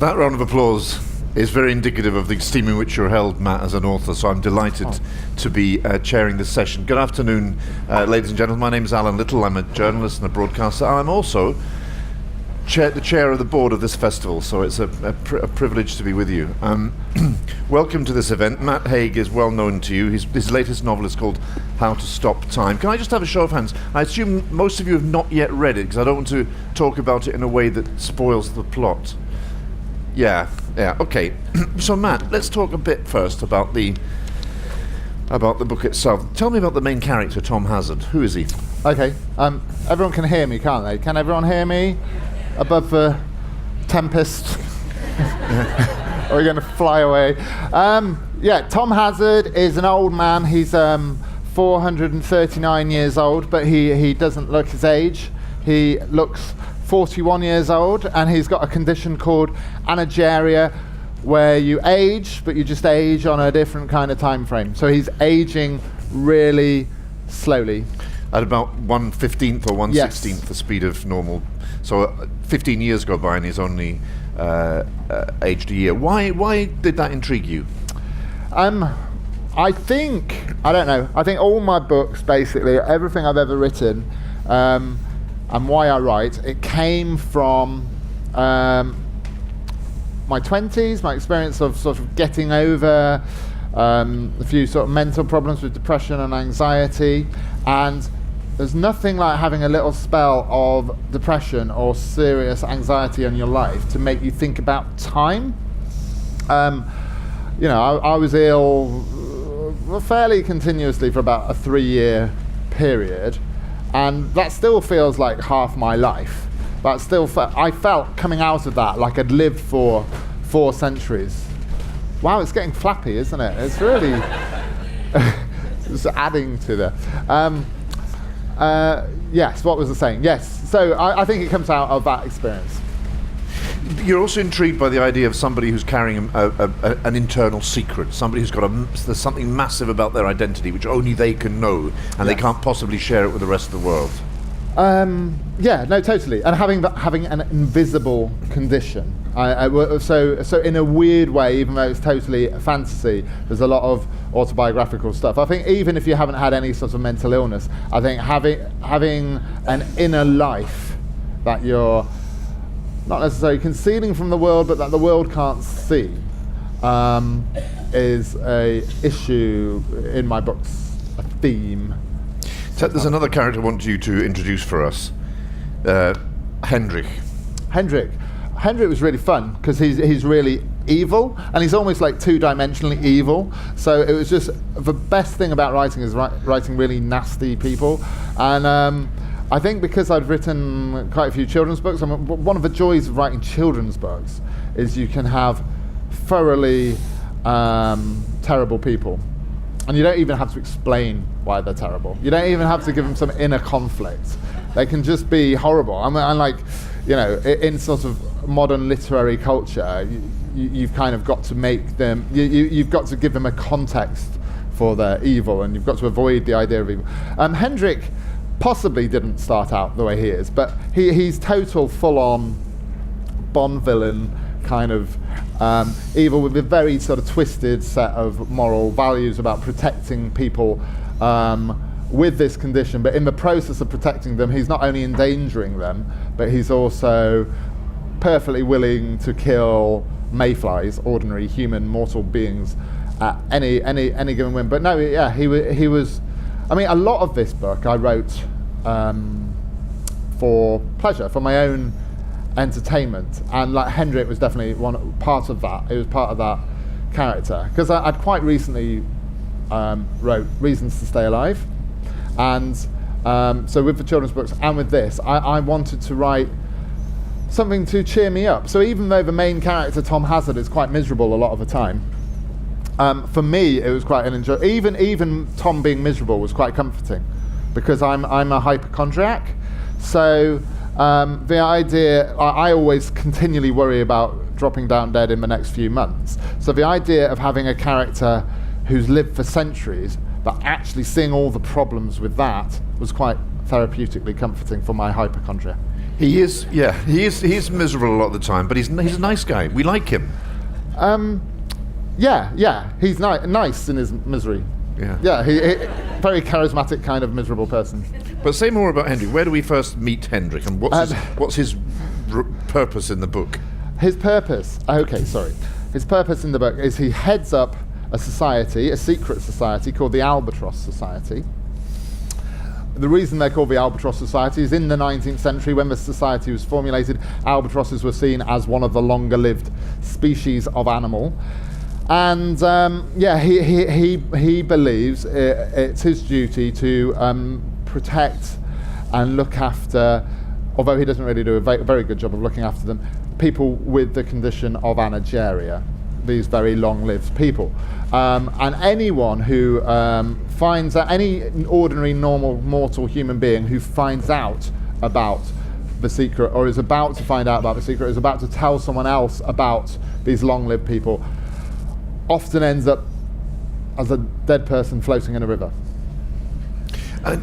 That round of applause is very indicative of the esteem in which you're held, Matt, as an author, so I'm delighted to be chairing this session. Good afternoon, ladies and gentlemen. My name is Allan Little. I'm a journalist and a broadcaster. I'm also the chair of the board of this festival, so it's a privilege to be with you. Welcome to this event. Matt Haig is well known to you. His latest novel is called How to Stop Time. Can I just have a show of hands? I assume most of you have not yet read it, because I don't want to talk about it in a way that spoils the plot. Yeah, okay. So Matt, let's talk a bit first about the book itself. Tell me about the main character, Tom Hazard. Who is he? Okay, everyone can hear me, can't they? Can everyone hear me above the tempest? Are we going to fly away? Tom Hazard is an old man. He's 439 years old, but he doesn't look his age. He looks 41 years old, and he's got a condition called anageria, where you age, but you just age on a different kind of time frame. So he's aging really slowly. At about 1/15 or 1/16 Yes. the speed of normal. So 15 years go by and he's only aged a year. Why did that intrigue you? I don't know. I think all my books, basically, everything I've ever written, and why I write, it came from my 20s, my experience of sort of getting over a few sort of mental problems with depression and anxiety, and there's nothing like having a little spell of depression or serious anxiety in your life to make you think about time. I was ill fairly continuously for about a 3-year period, and that still feels like half my life. But still, I felt coming out of that like I'd lived for 4 centuries. Wow, it's getting flappy, isn't it? It's really just adding to the. Yes, what was I saying? Yes, so I think it comes out of that experience. You're also intrigued by the idea of somebody who's carrying an internal secret, somebody who's got there's something massive about their identity which only they can know, and they can't possibly share it with the rest of the world. Totally. And having an invisible condition. So in a weird way, even though it's totally a fantasy, there's a lot of autobiographical stuff. I think even if you haven't had any sort of mental illness, I think having an inner life that you're not necessarily concealing from the world, but that the world can't see, is a issue in my books, a theme. So there's another character I want you to introduce for us, Hendrick. Hendrick was really fun because he's really evil, and he's almost like 2-dimensionally evil. So it was just the best thing about writing is writing really nasty people. And I think because I'd written quite a few children's books, one of the joys of writing children's books is you can have thoroughly terrible people. And you don't even have to explain why they're terrible. You don't even have to give them some inner conflict. They can just be horrible. In sort of modern literary culture, you've kind of got to make them, you've got to give them a context for their evil, and you've got to avoid the idea of evil. Hendrick possibly didn't start out the way he is, but he's total full-on Bond villain kind of evil, with a very sort of twisted set of moral values about protecting people with this condition, but in the process of protecting them, he's not only endangering them, but he's also perfectly willing to kill mayflies, ordinary human mortal beings, at any given whim. But no, yeah, he was. I mean, a lot of this book I wrote for pleasure, for my own entertainment, and like Hendrick was definitely part of that. It was part of that character, because I'd quite recently wrote Reasons to Stay Alive, and so with the children's books and with this, I wanted to write something to cheer me up. So even though the main character, Tom Hazard, is quite miserable a lot of the time, for me it was quite an enjoy. Even Tom being miserable was quite comforting, because I'm a hypochondriac. So the idea, I always continually worry about dropping down dead in the next few months. So the idea of having a character who's lived for centuries, but actually seeing all the problems with that, was quite therapeutically comforting for my hypochondria. He is, yeah. He is miserable a lot of the time, but he's a nice guy. We like him. Yeah. He's nice in his misery. Yeah. He very charismatic kind of miserable person. But say more about Hendrick. Where do we first meet Hendrick, and what's his purpose in the book? His purpose. Okay, sorry. His purpose in the book is he heads up a society, a secret society called the Albatross Society. The reason they're called the Albatross Society is in the 19th century, when the society was formulated, albatrosses were seen as one of the longer-lived species of animal. And he believes it's his duty to protect and look after, although he doesn't really do a very good job of looking after them, people with the condition of anageria, these very long-lived people. And anyone who finds out, any ordinary, normal, mortal human being who finds out about the secret, or is about to find out about the secret, is about to tell someone else about these long-lived people, often ends up as a dead person floating in a river. And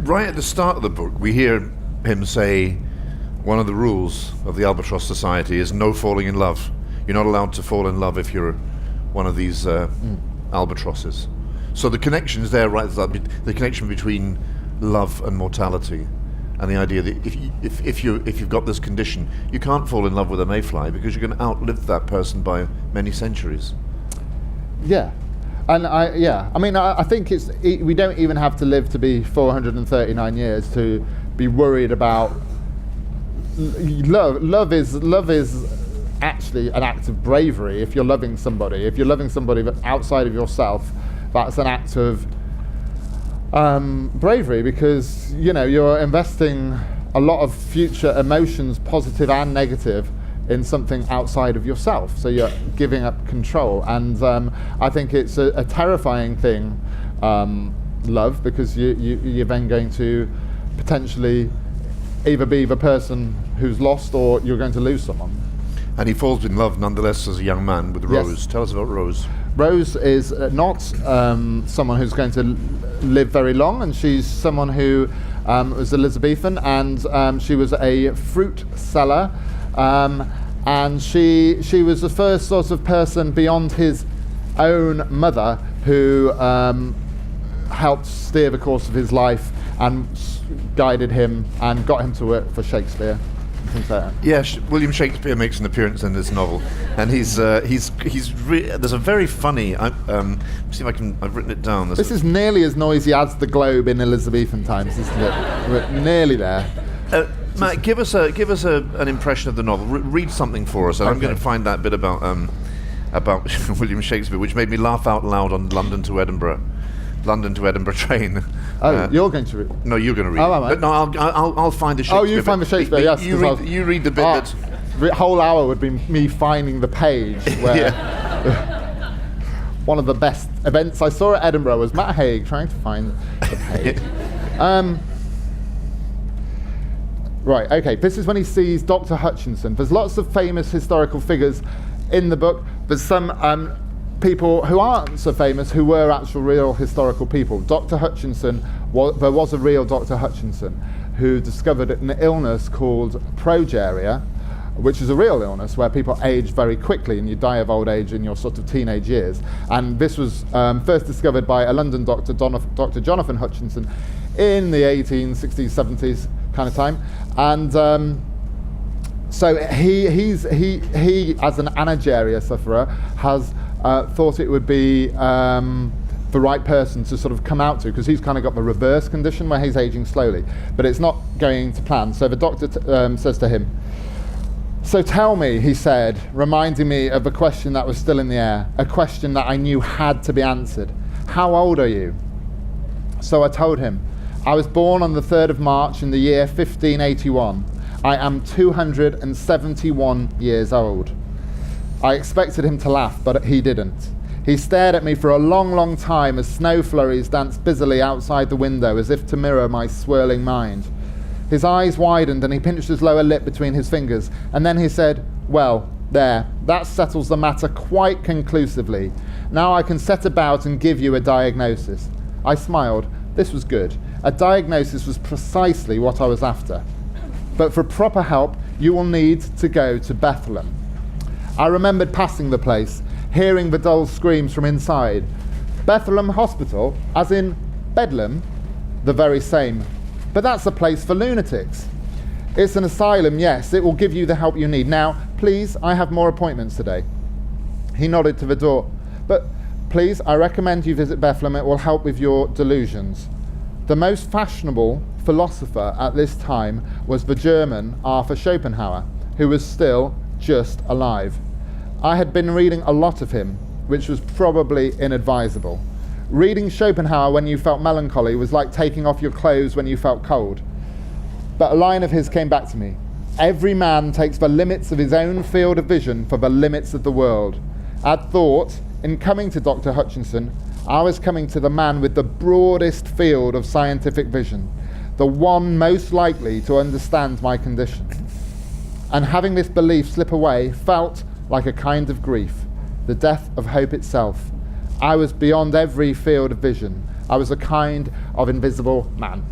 right at the start of the book, we hear him say, one of the rules of the Albatross Society is no falling in love. You're not allowed to fall in love if you're one of these albatrosses. So the connection is there, right? The connection between love and mortality, and the idea that if you've got this condition, you can't fall in love with a mayfly because you're going to outlive that person by many centuries. Yeah, and I think we don't even have to live to be 439 years to be worried about love. Love is actually an act of bravery. If you're loving somebody outside of yourself, that's an act of bravery, because you're investing a lot of future emotions, positive and negative, in something outside of yourself. So you're giving up control, and I think it's a terrifying thing, love, because you're then going to potentially either be the person who's lost, or you're going to lose someone. And he falls in love nonetheless as a young man with Rose. Yes. Tell us about Rose. Rose is not someone who's going to live very long, and she's someone who was Elizabethan, and she was a fruit seller, and she was the first sort of person beyond his own mother who helped steer the course of his life and guided him and got him to work for Shakespeare. Yeah, William Shakespeare makes an appearance in this novel, and there's a very funny. See if I've written it down. This is nearly as noisy as the Globe in Elizabethan times, isn't it? We're nearly there. Matt, give us an impression of the novel. Read something for us, and I'm going to find that bit about William Shakespeare, which made me laugh out loud on London to Edinburgh train. You're going to read? No, you're going to read. Oh, am I? But no, I'll find the Shakespeare. Oh, you find the Shakespeare, yes. You read the bit that... The whole hour would be me finding the page where... One of the best events I saw at Edinburgh was Matt Haig trying to find the page. Right, okay, this is when he sees Dr. Hutchinson. There's lots of famous historical figures in the book. There's some people who aren't so famous who were actual real historical people. Dr. Hutchinson, there was a real Dr. Hutchinson who discovered an illness called progeria, which is a real illness where people age very quickly and you die of old age in your sort of teenage years. And this was first discovered by a London doctor, Dr. Jonathan Hutchinson, in the 1860s, 70s kind of time. And so he as an anageria sufferer has thought it would be the right person to sort of come out to, because he's kind of got the reverse condition where he's aging slowly, but it's not going to plan. So the doctor says to him, "So tell me," he said, reminding me of a question that was still in the air, a question that I knew had to be answered. "How old are you?" So I told him, "I was born on the 3rd of March in the year 1581. I am 271 years old." I expected him to laugh, but he didn't. He stared at me for a long, long time as snow flurries danced busily outside the window, as if to mirror my swirling mind. His eyes widened and he pinched his lower lip between his fingers, and then he said, "Well, there, that settles the matter quite conclusively. Now I can set about and give you a diagnosis." I smiled. This was good. A diagnosis was precisely what I was after. but for proper help, you will need to go to Bethlehem. I remembered passing the place, hearing the dull screams from inside. Bethlehem Hospital, as in Bedlam, the very same. But that's a place for lunatics. It's an asylum, yes, it will give you the help you need. Now, please, I have more appointments today. He nodded to the door. But please, I recommend you visit Bethlehem, it will help with your delusions. The most fashionable philosopher at this time was the German Arthur Schopenhauer, who was still just alive. I had been reading a lot of him, which was probably inadvisable. Reading Schopenhauer when you felt melancholy was like taking off your clothes when you felt cold. But a line of his came back to me. Every man takes the limits of his own field of vision for the limits of the world. I'd thought, in coming to Dr. Hutchinson, I was coming to the man with the broadest field of scientific vision, the one most likely to understand my condition. And having this belief slip away felt like a kind of grief, the death of hope itself. I was beyond every field of vision. I was a kind of invisible man.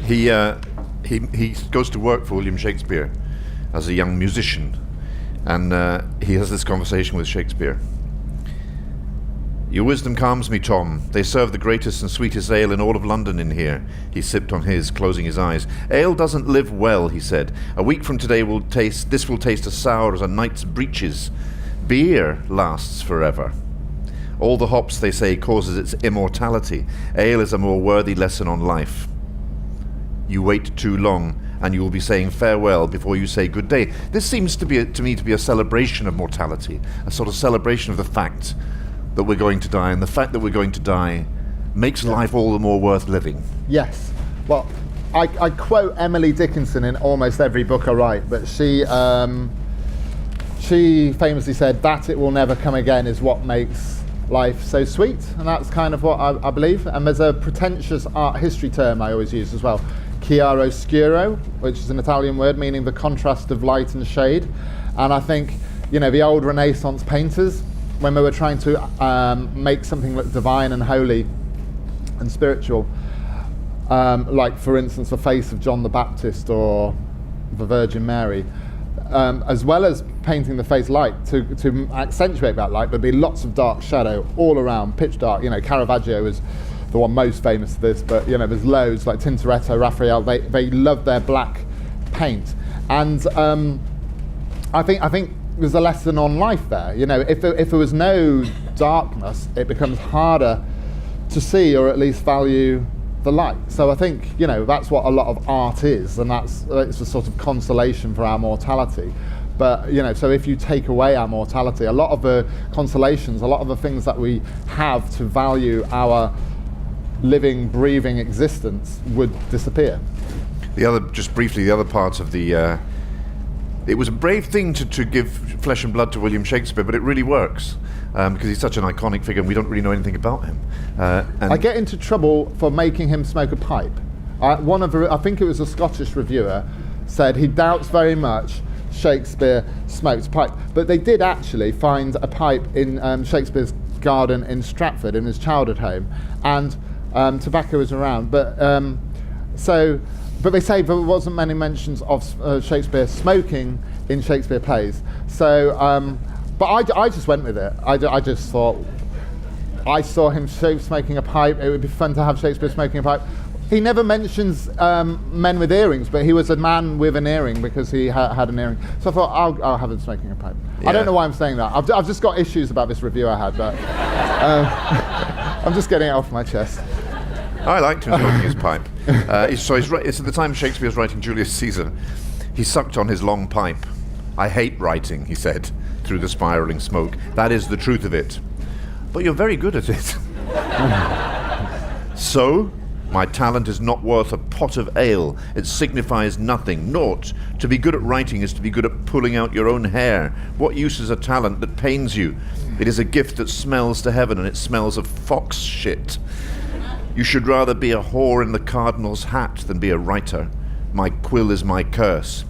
He goes to work for William Shakespeare as a young musician, and he has this conversation with Shakespeare. Your wisdom calms me, Tom. They serve the greatest and sweetest ale in all of London in here. He sipped on his, closing his eyes. Ale doesn't live well, he said. A week from today this will taste as sour as a knight's breeches. Beer lasts forever. All the hops, they say, causes its immortality. Ale is a more worthy lesson on life. You wait too long, and you will be saying farewell before you say good day. This seems to me to be a celebration of mortality, a sort of celebration of the fact that we're going to die, and the fact that we're going to die makes life all the more worth living. Yes. Well, I quote Emily Dickinson in almost every book I write, but she famously said, that it will never come again is what makes life so sweet, and that's kind of what I believe. And there's a pretentious art history term I always use as well, chiaroscuro, which is an Italian word meaning the contrast of light and shade. And I think, the old Renaissance painters, when they were trying to make something look divine and holy and spiritual, like for instance the face of John the Baptist or the Virgin Mary, as well as painting the face light to accentuate that light, there'd be lots of dark shadow all around, pitch dark. Caravaggio is the one most famous for this, but there's loads like Tintoretto, Raphael. They love their black paint, and I think there's a lesson on life there. If there was no darkness, it becomes harder to see or at least value the light. So I think that's what a lot of art is, and it's a sort of consolation for our mortality. But so if you take away our mortality, a lot of the consolations, a lot of the things that we have to value our living, breathing existence would disappear. The other part of the it was a brave thing to give flesh and blood to William Shakespeare, but it really works because he's such an iconic figure and we don't really know anything about him. And I get into trouble for making him smoke a pipe. I think it was a Scottish reviewer, said he doubts very much Shakespeare smoked a pipe. But they did actually find a pipe in Shakespeare's garden in Stratford, in his childhood home, and tobacco was around. But they say there wasn't many mentions of Shakespeare smoking in Shakespeare plays. So, but I just went with it. I just thought, I saw him smoking a pipe. It would be fun to have Shakespeare smoking a pipe. He never mentions men with earrings, but he was a man with an earring because he had an earring. So I thought, I'll have him smoking a pipe. Yeah. I don't know why I'm saying that. I've just got issues about this review I had, but I'm just getting it off my chest. I liked him smoking his pipe. It's at the time Shakespeare's writing Julius Caesar. He sucked on his long pipe. I hate writing, he said, through the spiraling smoke. That is the truth of it. But you're very good at it. So, my talent is not worth a pot of ale. It signifies nothing. Naught. To be good at writing is to be good at pulling out your own hair. What use is a talent that pains you? It is a gift that smells to heaven, and it smells of fox shit. You should rather be a whore in the cardinal's hat than be a writer. My quill is my curse.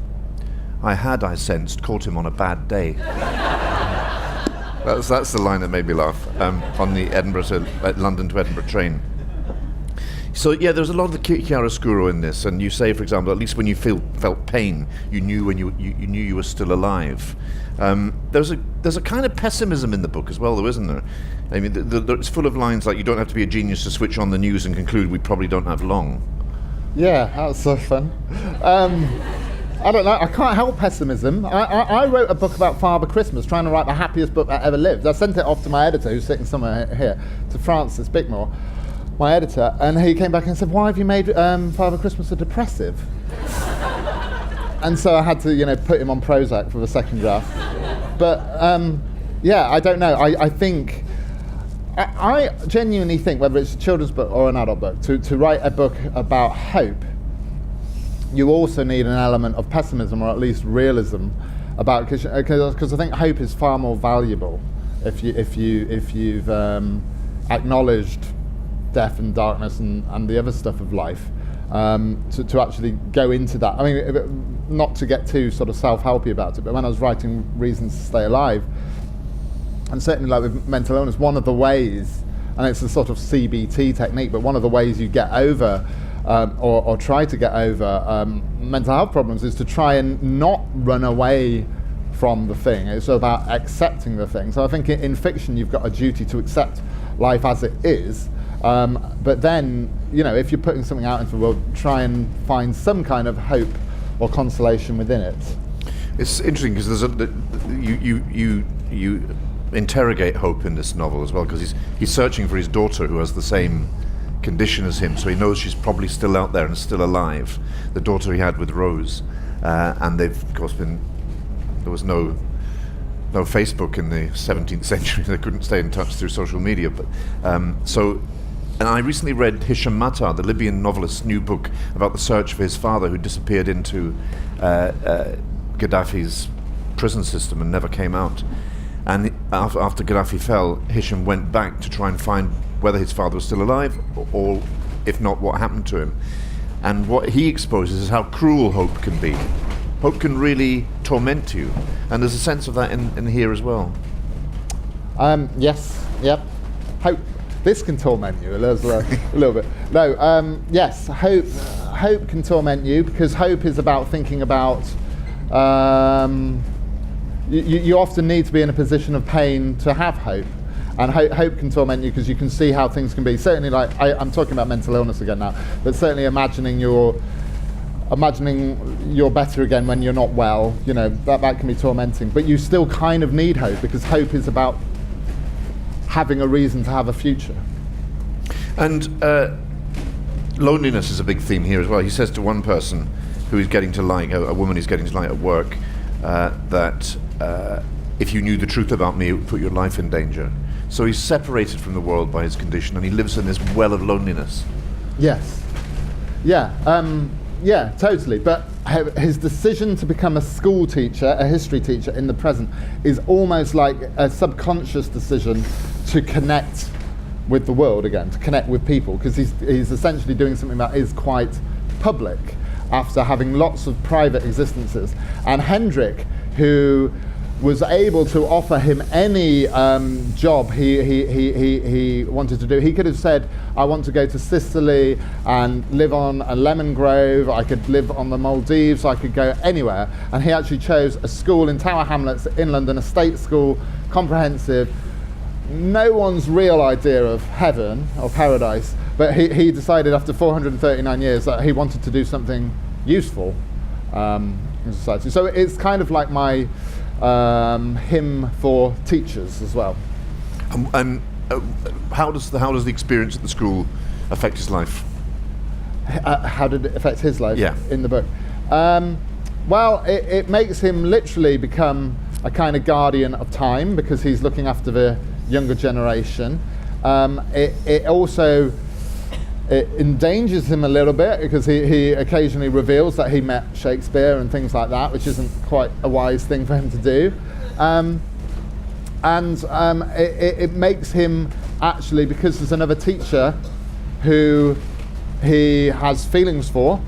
I sensed, caught him on a bad day. That's the line that made me laugh on the London to Edinburgh train. So yeah, there's a lot of the chiaroscuro in this, and you say, for example, at least when you felt pain, you knew when you knew you were still alive. There's a kind of pessimism in the book as well, though, isn't there? I mean, it's full of lines like, "You don't have to be a genius to switch on the news and conclude we probably don't have long." Yeah, that was so fun. I don't know, I can't help pessimism. I wrote a book about Father Christmas, trying to write the happiest book that ever lived. I sent it off to my editor, who's sitting somewhere here, to Francis Bickmore, my editor, and he came back and said, "Why have you made Father Christmas so depressive?" And so I had to, put him on Prozac for the second draft. But yeah, I don't know. I think, I genuinely think, whether it's a children's book or an adult book, to write a book about hope, you also need an element of pessimism, or at least realism, about, because I think hope is far more valuable if you've acknowledged death and darkness and the other stuff of life, to actually go into that. I mean, not to get too sort of self-helpy about it, but when I was writing Reasons to Stay Alive, and certainly like with mental illness, one of the ways, and it's a sort of CBT technique, but one of the ways you get over or try to get over mental health problems is to try and not run away from the thing. It's about accepting the thing. So I think in fiction you've got a duty to accept life as it is, but then, if you're putting something out into the world, try and find some kind of hope or consolation within it. It's interesting because you interrogate hope in this novel as well, because he's searching for his daughter who has the same condition as him, so he knows she's probably still out there and still alive, the daughter he had with Rose, and they've of course there was no Facebook in the 17th century. They couldn't stay in touch through social media, but and I recently read Hisham Matar, the Libyan novelist's new book about the search for his father, who disappeared into Gaddafi's prison system and never came out. And after Gaddafi fell, Hisham went back to try and find whether his father was still alive, or if not, what happened to him. And what he exposes is how cruel hope can be. Hope can really torment you, and there's a sense of that in here as well. Yes, yep. Hope. This can torment you a little bit. No, yes, hope can torment you, because hope is about thinking about, you often need to be in a position of pain to have hope. And hope can torment you because you can see how things can be. Certainly, like, I'm talking about mental illness again now, but certainly imagining you're better again when you're not well, that can be tormenting. But you still kind of need hope, because hope is about having a reason to have a future. And loneliness is a big theme here as well. He says to one person who he's getting to like, a woman he's getting to like at work, that if you knew the truth about me, it would put your life in danger. So he's separated from the world by his condition, and he lives in this well of loneliness. Yes. Yeah, totally. But his decision to become a school teacher, a history teacher in the present, is almost like a subconscious decision to connect with the world again, to connect with people, because he's essentially doing something that is quite public after having lots of private existences. And Hendrick, who was able to offer him any job he wanted to do. He could have said, I want to go to Sicily and live on a lemon grove, I could live on the Maldives, I could go anywhere. And he actually chose a school in Tower Hamlets in London, a state school, comprehensive, no one's real idea of heaven or paradise, but he decided after 439 years that he wanted to do something useful in society. So it's kind of like my hymn for teachers as well. And how does the experience at the school affect his life? How did it affect his life? Yeah. In the book? Well, it makes him literally become a kind of guardian of time, because he's looking after the younger generation. It also endangers him a little bit, because he occasionally reveals that he met Shakespeare and things like that, which isn't quite a wise thing for him to do. It makes him actually, because there's another teacher who he has feelings for,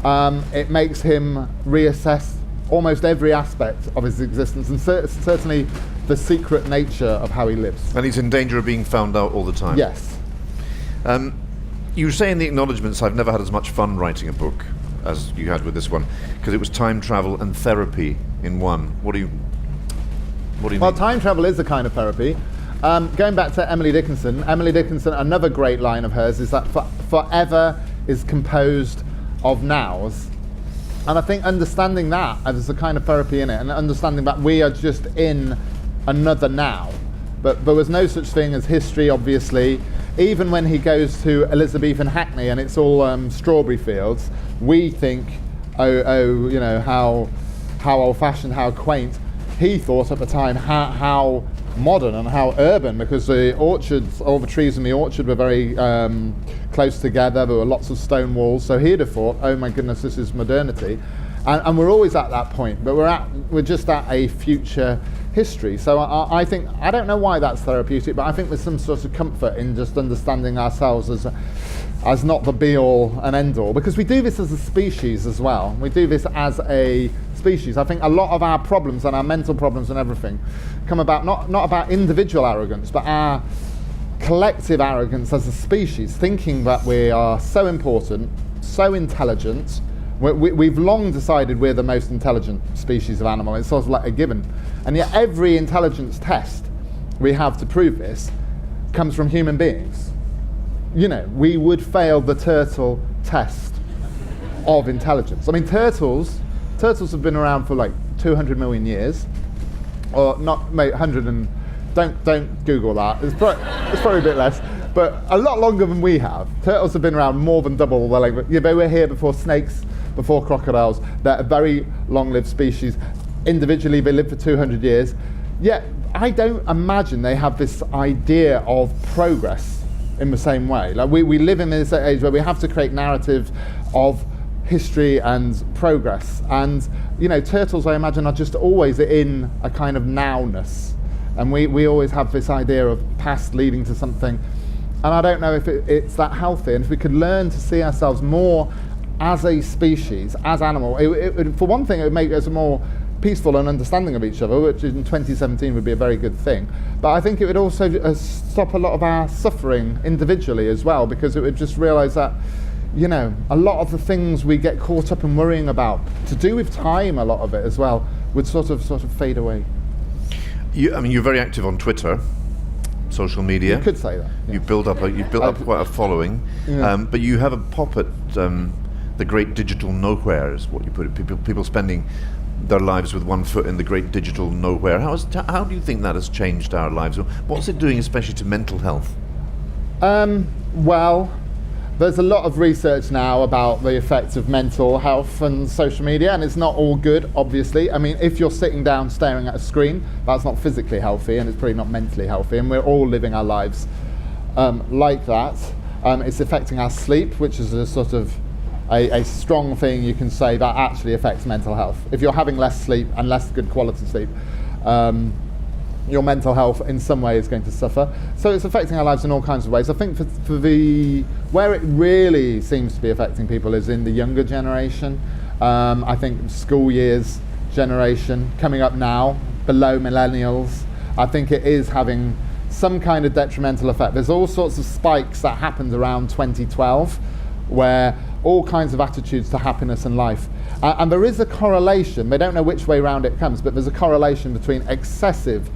it makes him reassess almost every aspect of his existence, and certainly the secret nature of how he lives. And he's in danger of being found out all the time. Yes. You say in the acknowledgements, I've never had as much fun writing a book as you had with this one, because it was time travel and therapy in one. What do you Well, mean? time travel is a kind of therapy. Going back to Emily Dickinson, another great line of hers is that forever is composed of nows. And I think understanding that as a kind of therapy in it, and understanding that we are just in another now. But there was no such thing as history, obviously. Even when he goes to Elizabethan Hackney and it's all strawberry fields, we think, how old-fashioned, how quaint. He thought at the time how modern and how urban, because the orchards, all the trees in the orchard were very close together. There were lots of stone walls. So he'd have thought, oh my goodness, this is modernity. And we're always at that point, but we're just at a future history. So I think, I don't know why that's therapeutic, but I think there's some sort of comfort in just understanding ourselves as not the be-all and end-all, because we do this as a species as well. We do this as a species. I think a lot of our problems and our mental problems and everything come about not about individual arrogance, but our collective arrogance as a species, thinking that we are so important, so intelligent. We've long decided we're the most intelligent species of animal. It's sort of like a given. And yet every intelligence test we have to prove this comes from human beings. We would fail the turtle test of intelligence. I mean, turtles have been around for like 200 million years. Or not, mate, 100 and... Don't Google that. It's probably a bit less. But a lot longer than we have. Turtles have been around more than double the length. They were here before snakes, before crocodiles. They're a very long-lived species. Individually, they live for 200 years. Yet, I don't imagine they have this idea of progress in the same way. Like we live in this age where we have to create narrative of history and progress. And, turtles, I imagine, are just always in a kind of nowness. And we always have this idea of past leading to something. And I don't know if it's that healthy. And if we could learn to see ourselves more as a species, as animal, for one thing, it would make us more peaceful and understanding of each other, which in 2017 would be a very good thing. But I think it would also stop a lot of our suffering individually as well, because it would just realise that, a lot of the things we get caught up in worrying about, to do with time, a lot of it as well, would sort of fade away. You're very active on Twitter, social media. You could say that. Yeah. You've built up quite a following, but you have a pop at the great digital nowhere, is what you put it. People spending their lives with one foot in the great digital nowhere. How do you think that has changed our lives? What's it doing, especially to mental health? Well, there's a lot of research now about the effects of mental health and social media, and it's not all good, obviously. I mean, if you're sitting down staring at a screen, that's not physically healthy, and it's probably not mentally healthy, and we're all living our lives like that. It's affecting our sleep, which is a sort of a strong thing you can say that actually affects mental health. If you're having less sleep and less good quality sleep, your mental health in some way is going to suffer. So it's affecting our lives in all kinds of ways. I think where it really seems to be affecting people is in the younger generation. I think school years generation coming up now, below millennials, I think it is having some kind of detrimental effect. There's all sorts of spikes that happened around 2012 where all kinds of attitudes to happiness and life. And there is a correlation, they don't know which way round it comes, but there's a correlation between excessive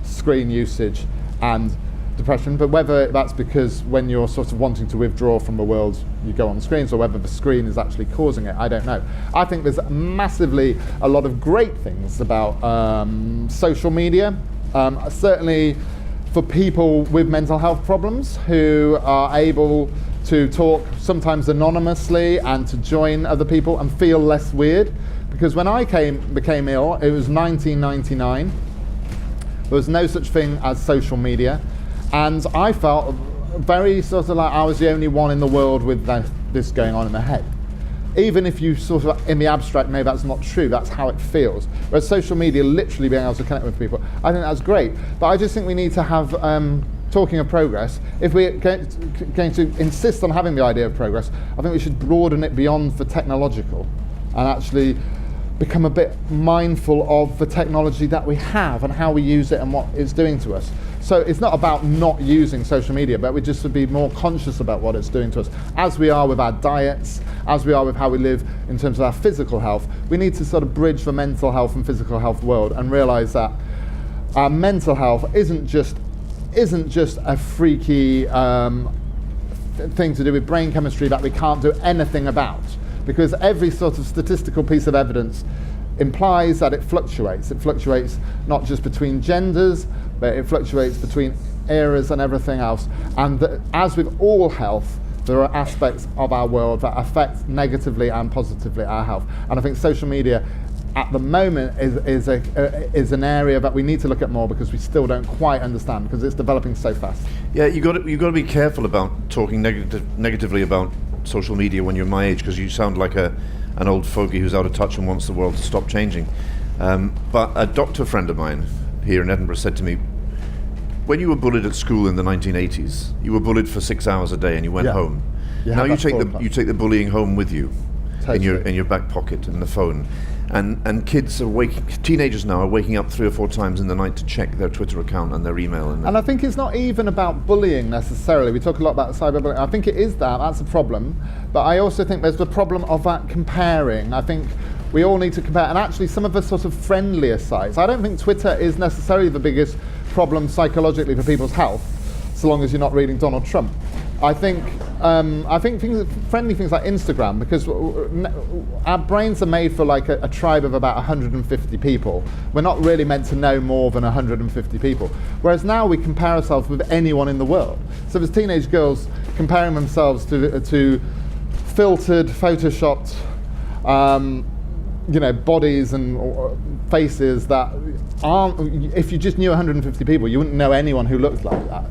screen usage and depression. But whether that's because when you're sort of wanting to withdraw from the world, you go on screens, or whether the screen is actually causing it, I don't know. I think there's massively a lot of great things about social media. Certainly for people with mental health problems who are able to talk sometimes anonymously and to join other people and feel less weird. Because when I became ill, it was 1999. There was no such thing as social media. And I felt very sort of like I was the only one in the world with this going on in my head. Even if you sort of, in the abstract, maybe that's not true, that's how it feels. Whereas social media, literally being able to connect with people, I think that's great. But I just think we need to have, talking of progress, if we're going to insist on having the idea of progress, I think we should broaden it beyond the technological and actually become a bit mindful of the technology that we have and how we use it and what it's doing to us. So it's not about not using social media, but we just should be more conscious about what it's doing to us. As we are with our diets, as we are with how we live in terms of our physical health, we need to sort of bridge the mental health and physical health world and realize that our mental health isn't just a freaky thing to do with brain chemistry that we can't do anything about. Because every sort of statistical piece of evidence implies that it fluctuates. It fluctuates not just between genders, but it fluctuates between eras and everything else. And that, as with all health, there are aspects of our world that affect negatively and positively our health. And I think social media at the moment is an area that we need to look at more, because we still don't quite understand, because it's developing so fast. Yeah, you've got to be careful about talking negatively about social media when you're my age, because you sound like an old fogey who's out of touch and wants the world to stop changing. But a doctor friend of mine here in Edinburgh said to me, when you were bullied at school in the 1980s, you were bullied for 6 hours a day and you went home. Now you take the bullying home with you, totally, in your back pocket, in the phone. And kids are teenagers now are waking up 3 or 4 times in the night to check their Twitter account and their email. And I think it's not even about bullying necessarily. We talk a lot about cyberbullying. I think it is that's a problem. But I also think there's the problem of that comparing. I think we all need to compare. And actually some of the sort of friendlier sites. I don't think Twitter is necessarily the biggest problem psychologically for people's health, so long as you're not reading Donald Trump. I think friendly things like Instagram, because our brains are made for like a tribe of about 150 people. We're not really meant to know more than 150 people. Whereas now we compare ourselves with anyone in the world. So there's teenage girls comparing themselves to filtered, photoshopped, bodies and faces that aren't. If you just knew 150 people, you wouldn't know anyone who looks like that.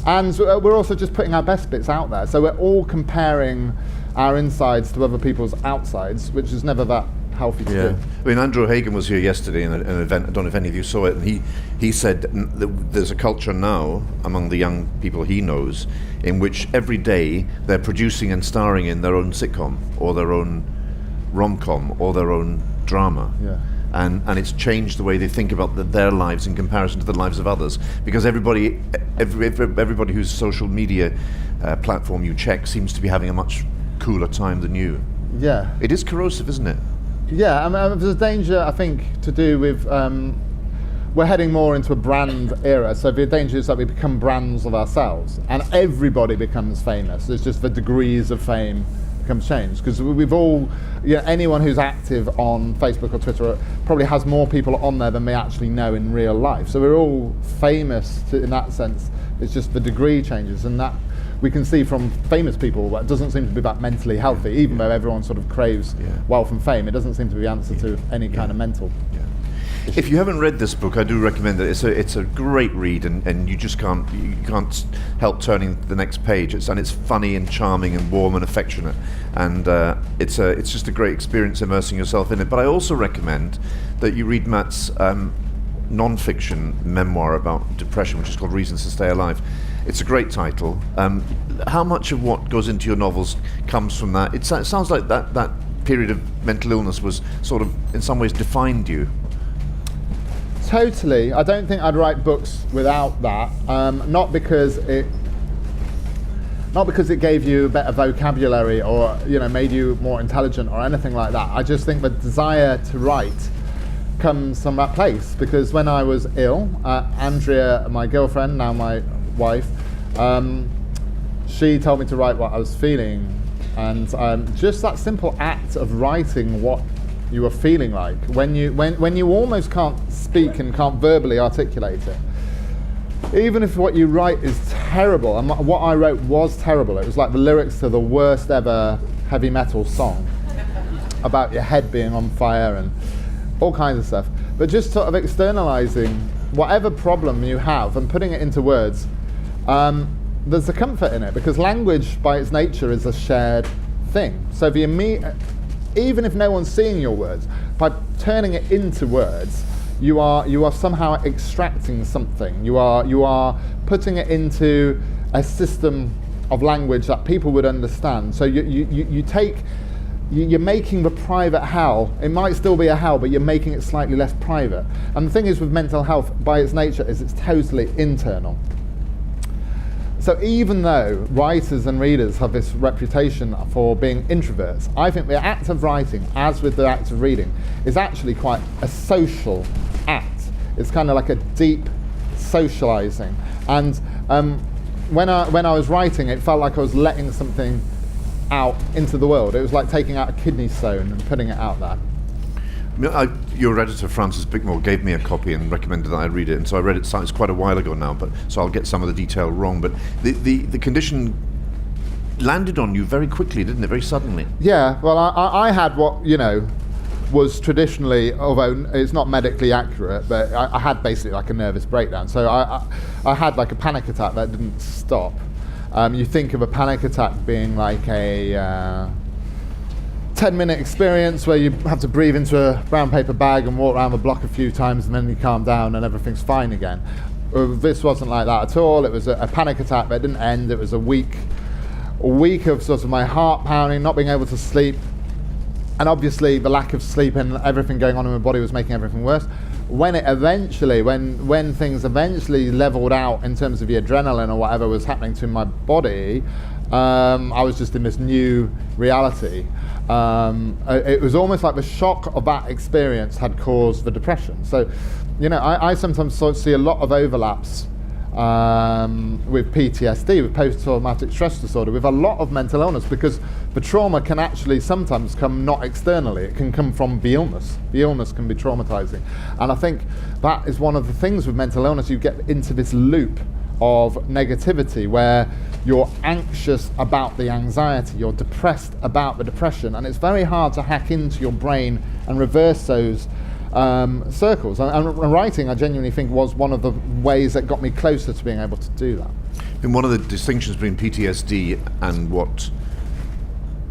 And we're also just putting our best bits out there. So we're all comparing our insides to other people's outsides, which is never that healthy to do. I mean, Andrew Haig was here yesterday in an event. I don't know if any of you saw it. And he said that there's a culture now among the young people he knows in which every day they're producing and starring in their own sitcom or their own rom-com or their own drama. Yeah. And it's changed the way they think about their lives in comparison to the lives of others, because everybody whose social media platform you check seems to be having a much cooler time than you. Yeah. It is corrosive, isn't it? Yeah, I mean, there's a danger, I think, to do with we're heading more into a brand era. So the danger is that we become brands of ourselves, and everybody becomes famous. There's just the degrees of fame becomes changed, because we've all, anyone who's active on Facebook or Twitter probably has more people on there than they actually know in real life. So we're all famous in that sense. It's just the degree changes, and that we can see from famous people that doesn't seem to be that mentally healthy, even though everyone sort of craves wealth and fame. It doesn't seem to be the answer to any kind of mental. If you haven't read this book, I do recommend it. It's a great read, and you just can't help turning the next page. It's funny and charming and warm and affectionate, and it's just a great experience immersing yourself in it. But I also recommend that you read Matt's non-fiction memoir about depression, which is called Reasons to Stay Alive. It's a great title. How much of what goes into your novels comes from that? It sounds like that period of mental illness was sort of in some ways defined you. Totally. I don't think I'd write books without that. Not because it gave you a better vocabulary or made you more intelligent or anything like that. I just think the desire to write comes from that place, because when I was ill, Andrea, my girlfriend, now my wife, she told me to write what I was feeling, and just that simple act of writing what you were feeling like when you almost can't speak and can't verbally articulate it. Even if what you write is terrible, and what I wrote was terrible, it was like the lyrics to the worst ever heavy metal song about your head being on fire and all kinds of stuff. But just sort of externalizing whatever problem you have and putting it into words, there's a comfort in it, because language by its nature is a shared thing. So even if no one's seeing your words, by turning it into words, you are somehow extracting something. You are putting it into a system of language that people would understand. So you take you're making the private hell. It might still be a hell, but you're making it slightly less private. And the thing is with mental health, by its nature, is it's totally internal. So even though writers and readers have this reputation for being introverts, I think the act of writing, as with the act of reading, is actually quite a social act. It's kind of like a deep socializing. And when I was writing, it felt like I was letting something out into the world. It was like taking out a kidney stone and putting it out there. Your editor Francis Bickmore gave me a copy and recommended that I read it, and so I read it. It's quite a while ago now, but so I'll get some of the detail wrong. But the condition landed on you very quickly, didn't it? Very suddenly. Yeah. Well, I had what was traditionally, although it's not medically accurate, but I had basically like a nervous breakdown. So I had like a panic attack that didn't stop. You think of a panic attack being like a 10-minute experience where you have to breathe into a brown paper bag and walk around the block a few times and then you calm down and everything's fine again. This wasn't like that at all. It was a panic attack that didn't end. It was a week of sort of my heart pounding, not being able to sleep, and obviously the lack of sleep and everything going on in my body was making everything worse. When things eventually leveled out in terms of the adrenaline or whatever was happening to my body, I was just in this new reality. It was almost like the shock of that experience had caused the depression. So, I sometimes see a lot of overlaps with PTSD, with post-traumatic stress disorder, with a lot of mental illness, because the trauma can actually sometimes come not externally, it can come from the illness. The illness can be traumatizing. And I think that is one of the things with mental illness, you get into this loop of negativity where you're anxious about the anxiety, you're depressed about the depression, and it's very hard to hack into your brain and reverse those circles. And writing, I genuinely think, was one of the ways that got me closer to being able to do that. And one of the distinctions between PTSD and what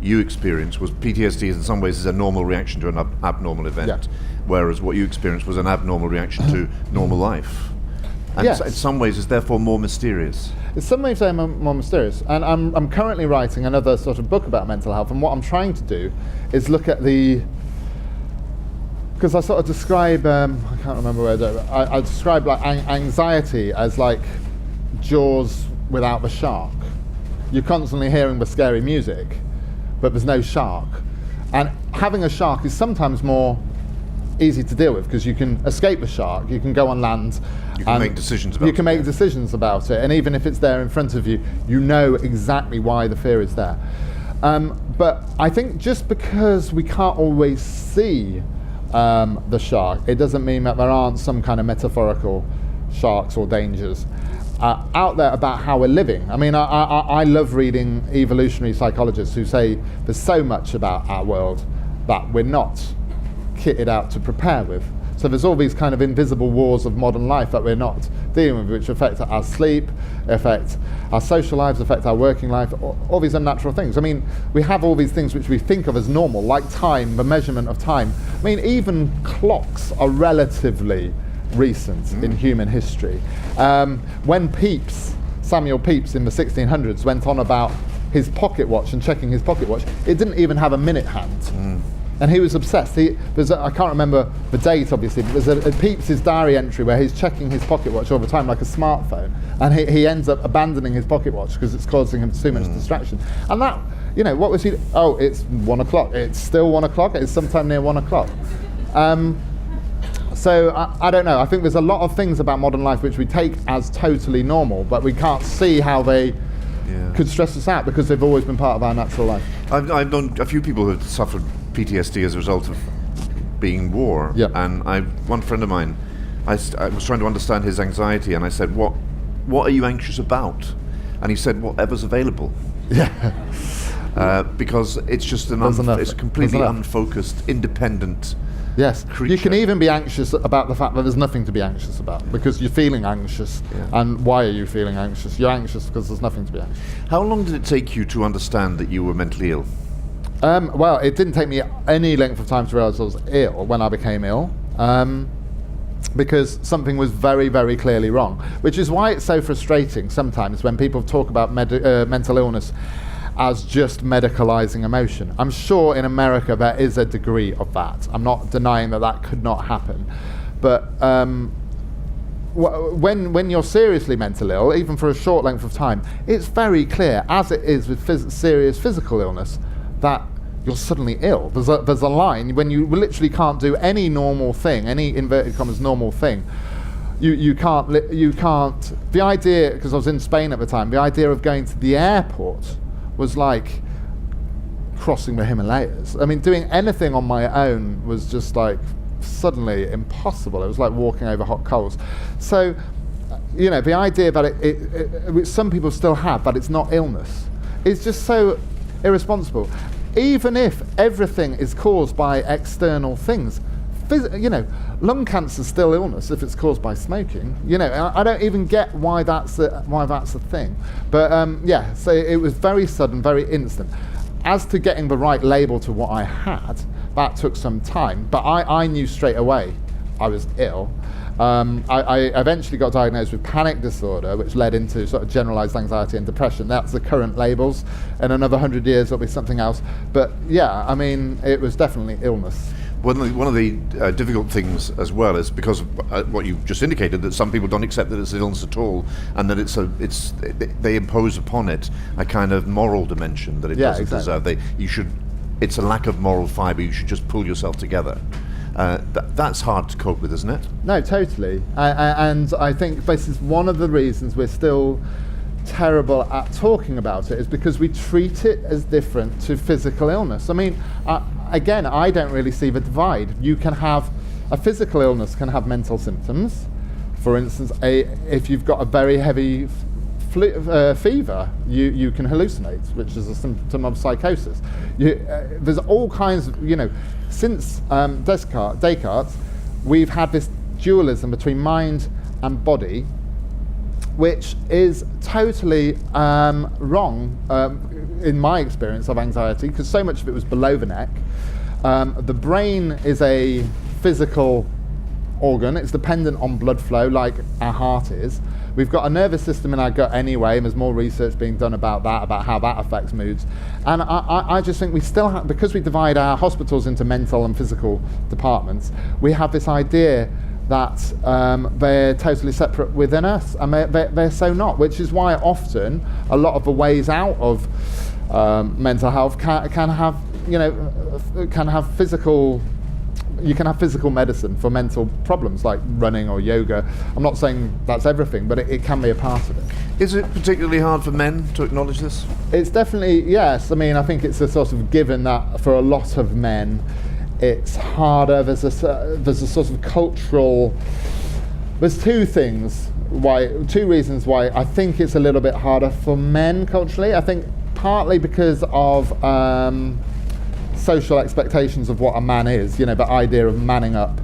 you experience was PTSD in some ways is a normal reaction to an abnormal event, whereas what you experienced was an abnormal reaction to normal life. And in some ways is therefore more mysterious. In some ways they're more mysterious. And I'm currently writing another sort of book about mental health, and what I'm trying to do is look at because I sort of describe, I can't remember where I describe like anxiety as like Jaws without the shark. You're constantly hearing the scary music, but there's no shark. And having a shark is sometimes more easy to deal with because you can escape the shark, you can go on land. You can make decisions about it. You can make decisions about it, and even if it's there in front of you, you know exactly why the fear is there. But I think just because we can't always see the shark, it doesn't mean that there aren't some kind of metaphorical sharks or dangers out there about how we're living. I mean, I love reading evolutionary psychologists who say there's so much about our world that we're not kitted out to prepare with. So there's all these kind of invisible wars of modern life that we're not dealing with, which affect our sleep, affect our social lives, affect our working life, all these unnatural things. I mean, we have all these things which we think of as normal, like time, the measurement of time. I mean, even clocks are relatively recent in human history. When Samuel Pepys in the 1600s went on about his pocket watch and checking his pocket watch, it didn't even have a minute hand. And he was obsessed. I can't remember the date, obviously, but there's a Pepys' diary entry where he's checking his pocket watch all the time, like a smartphone, and he ends up abandoning his pocket watch because it's causing him too much distraction. And that, what was he? Oh, it's 1 o'clock. It's still 1 o'clock. It's sometime near 1 o'clock. So I don't know. I think there's a lot of things about modern life which we take as totally normal, but we can't see how they could stress us out because they've always been part of our natural life. I've known a few people who have suffered PTSD as a result of being in war. And one friend of mine, I was trying to understand his anxiety, and I said, what are you anxious about? And he said, whatever's available. Because it's just it's a completely unfocused, independent creature. You can even be anxious about the fact that there's nothing to be anxious about because you're feeling anxious. And why are you feeling anxious? You're anxious because there's nothing to be anxious. How long did it take you to understand that you were mentally ill? Well, it didn't take me any length of time to realise I was ill when I became ill, because something was very, very clearly wrong, which is why it's so frustrating sometimes when people talk about mental illness as just medicalizing emotion. I'm sure in America there is a degree of that. I'm not denying that could not happen. But when you're seriously mentally ill, even for a short length of time, it's very clear, as it is with serious physical illness, that you're suddenly ill. There's a line when you literally can't do any normal thing, any inverted commas normal thing. You can't. The idea, because I was in Spain at the time, the idea of going to the airport was like crossing the Himalayas. I mean, doing anything on my own was just like suddenly impossible. It was like walking over hot coals. So, the idea that which some people still have, that it's not illness, is just so irresponsible. Even if everything is caused by external things, lung cancer is still illness if it's caused by smoking. I don't even get why that's a thing. But so it was very sudden, very instant. As to getting the right label to what I had, that took some time. But I knew straight away I was ill. I eventually got diagnosed with panic disorder, which led into sort of generalized anxiety and depression. That's the current labels. In another 100 years, it'll be something else. But yeah, I mean, it was definitely illness. One of the difficult things as well is because of what you just indicated, that some people don't accept that it's an illness at all, and that they impose upon it a kind of moral dimension that it doesn't deserve. It's a lack of moral fibre. You should just pull yourself together. That's hard to cope with, isn't it? No, totally. And I think this is one of the reasons we're still terrible at talking about it, is because we treat it as different to physical illness. I mean, again, I don't really see the divide. You can have a physical illness can have mental symptoms. For instance, if you've got a very heavy fever, you can hallucinate, which is a symptom of psychosis. There's all kinds of, since Descartes, we've had this dualism between mind and body, which is totally wrong in my experience of anxiety, because so much of it was below the neck. The brain is a physical organ. It's dependent on blood flow like our heart is. We've got a nervous system in our gut anyway, and there's more research being done about that, about how that affects moods. And I just think we still have, because we divide our hospitals into mental and physical departments, we have this idea that they're totally separate within us, and they're so not, which is why often a lot of the ways out of mental health can have physical. You can have physical medicine for mental problems like running or yoga. I'm not saying that's everything, but it can be a part of it. Is it particularly hard for men to acknowledge this? It's definitely, yes. I mean, I think it's a sort of given that for a lot of men, it's harder. There's a sort of cultural. There's two reasons why I think it's a little bit harder for men culturally. I think partly because of social expectations of what a man is. The idea of manning up,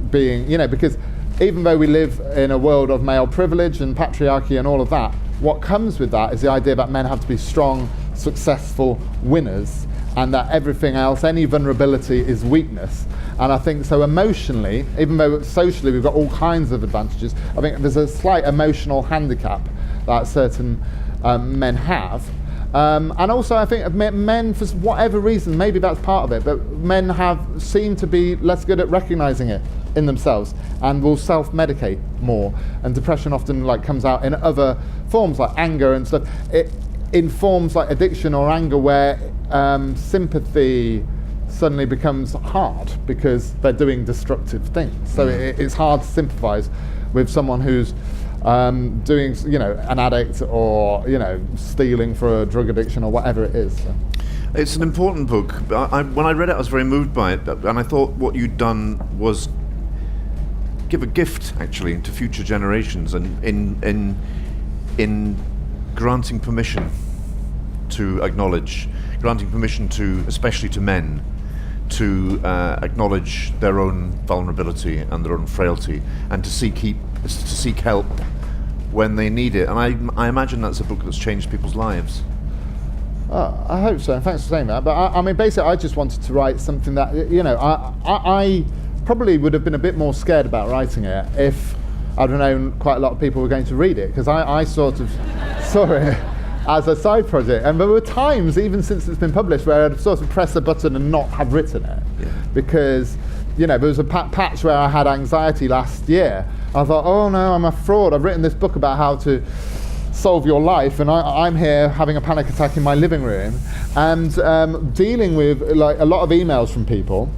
being, because even though we live in a world of male privilege and patriarchy and all of that, what comes with that is the idea that men have to be strong, successful winners, and that everything else, any vulnerability, is weakness. And I think so emotionally, even though socially we've got all kinds of advantages, I think there's a slight emotional handicap that certain men have. And also I think men, for whatever reason, maybe that's part of it, but men seem to be less good at recognizing it in themselves and will self-medicate more. And depression often comes out in other forms like anger and stuff. In forms like addiction or anger where sympathy suddenly becomes hard because they're doing destructive things. So it's hard to sympathize with someone who's doing, an addict or, stealing for a drug addiction or whatever it is. So. It's an important book. When I read it, I was very moved by it, and I thought what you'd done was give a gift, actually, to future generations, and in granting permission to acknowledge, granting permission to, especially to men, to acknowledge their own vulnerability and their own frailty, and to seek help when they need it. And I imagine that's a book that's changed people's lives. I hope so, and thanks for saying that. But I mean, basically, I just wanted to write something that, I probably would have been a bit more scared about writing it if I'd have known quite a lot of people were going to read it, because I sort of saw it as a side project. And there were times, even since it's been published, where I'd sort of press a button and not have written it. Yeah. Because, there was a patch where I had anxiety last year. I thought, oh no, I'm a fraud. I've written this book about how to solve your life, and I'm here having a panic attack in my living room, and dealing with like a lot of emails from people,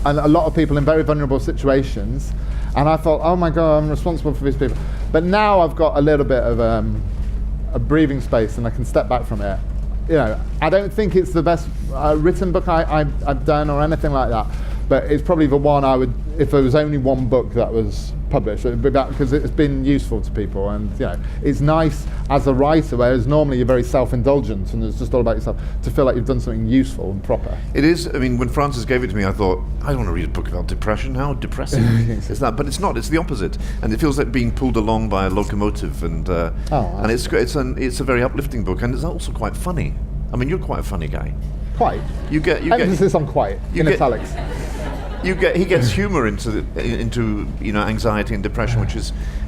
and a lot of people in very vulnerable situations. And I thought, oh my God, I'm responsible for these people. But now I've got a little bit of a breathing space, and I can step back from it. I don't think it's the best written book I've done or anything like that, but it's probably the one I would, if there was only one book that was published, it would be that, because it's been useful to people, and it's nice as a writer, whereas normally you're very self-indulgent and it's just all about yourself, to feel like you've done something useful and proper. It is. I mean, when Francis gave it to me, I thought, I don't want to read a book about depression. How depressing is that? But it's not. It's the opposite, and it feels like being pulled along by a locomotive, and it's a very uplifting book, and it's also quite funny. I mean, you're quite a funny guy. Quite. You get emphasis on quite in italics. He gets humour into anxiety and depression,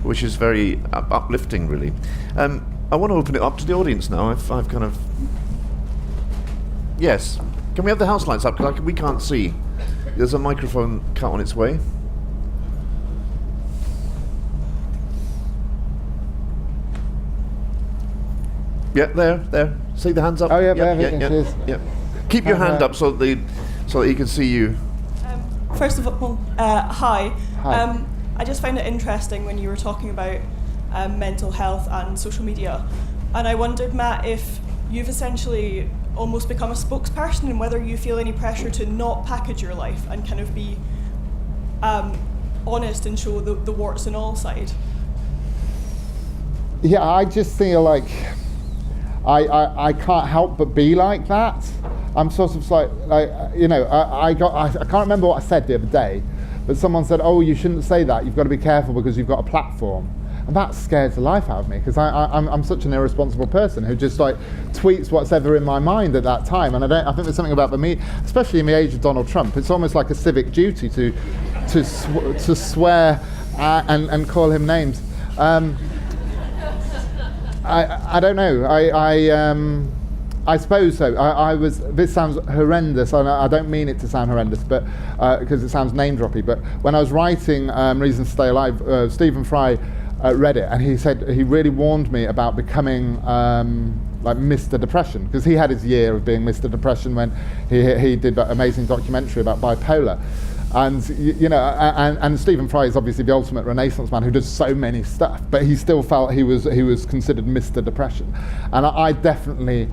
which is very uplifting, really. I want to open it up to the audience now. I've kind of yes. Can we have the house lights up? Because we can't see. There's a microphone cut on its way. Yeah, there. See the hands up. Oh yeah, there. Yeah. Keep your hand up so that he can see you. First of all, hi. Hi. I just found it interesting when you were talking about mental health and social media, and I wondered, Matt, if you've essentially almost become a spokesperson, and whether you feel any pressure to not package your life and kind of be honest and show the warts and all side. Yeah, I just feel like I can't help but be like that. I'm sort of like I can't remember what I said the other day, but someone said, oh, you shouldn't say that, you've got to be careful because you've got a platform. And that scares the life out of me, because I'm such an irresponsible person who just like tweets what's ever in my mind at that time. And I think there's something about me, especially in the age of Donald Trump, it's almost like a civic duty to swear and call him names. I don't know. I suppose so. This sounds horrendous, and I don't mean it to sound horrendous, but because it sounds name-droppy. But when I was writing Reasons to Stay Alive, Stephen Fry read it, and he said he really warned me about becoming like Mr. Depression, because he had his year of being Mr. Depression when he did that amazing documentary about bipolar. And and Stephen Fry is obviously the ultimate Renaissance man who does so many stuff, but he still felt he was considered Mr. Depression, and I definitely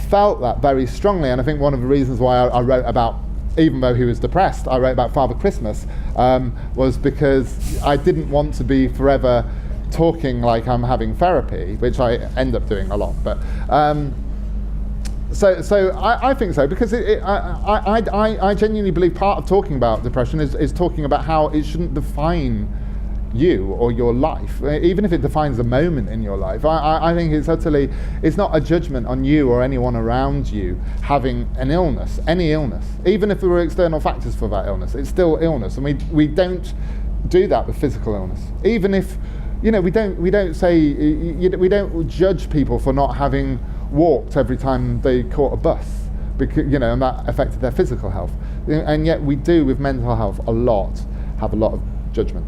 felt that very strongly. And I think one of the reasons why I wrote about, even though he was depressed, I wrote about Father Christmas, was because I didn't want to be forever talking like I'm having therapy, which I end up doing a lot. But So I think so, because I genuinely believe part of talking about depression is talking about how it shouldn't define you or your life, even if it defines a moment in your life. I think it's not a judgment on you or anyone around you having an illness, any illness. Even if there were external factors for that illness, it's still illness, and we don't do that with physical illness. Even if, we don't say, we don't judge people for not having walked every time they caught a bus, because and that affected their physical health. And yet we do with mental health have a lot of judgment.